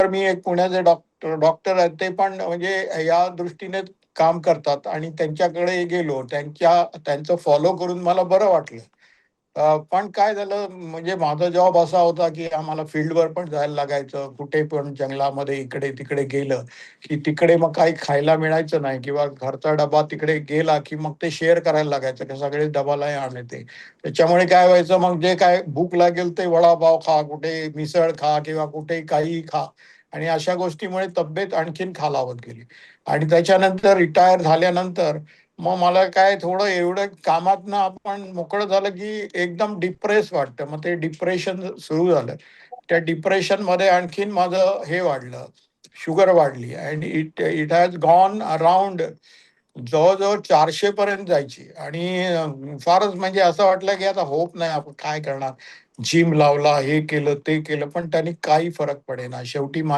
मी एक पुण्याचे डॉक्टर आहेत, ते पण म्हणजे या दृष्टीने काम करतात आणि त्यांच्याकडे गेलो. त्यांचं फॉलो करून मला बरं वाटलं. पण काय झालं म्हणजे माझा जॉब असा होता, की आम्हाला फील्डवर पण जायला लागायचं. कुठे पण जंगलामध्ये इकडे-तिकडे गेलं, की तिकडे मग काही खायला मिळायचं नाही किंवा घरचा डबा तिकडे गेला, की मग ते शेअर करायला लागायचं, की सगळे डबाला आण ते. त्याच्यामुळे काय व्हायचं मग जे काय भूक लागेल ते वडापाव खा, कुठे मिसळ खा किंवा कुठे काहीही खा आणि अशा गोष्टीमुळे तब्येत आणखीन खालावत गेली. आणि त्याच्यानंतर रिटायर झाल्यानंतर मग मला काय थोडं एवढं कामातनं आपण मोकळं झालं, की एकदम डिप्रेस वाटतं. मग ते डिप्रेशन सुरू झालं. त्या डिप्रेशनमध्ये आणखीन माझं हे वाढलं, शुगर वाढली आणि it it has gone around जवळ-जवळ 400 पर्यंत जायची आणि फारच म्हणजे असं वाटलं, की आता होप नाही, आपण काय करणार? जिम लावला, हे केलं, ते केलं, पण त्याने काही फरक पडेना. शेवटी माझी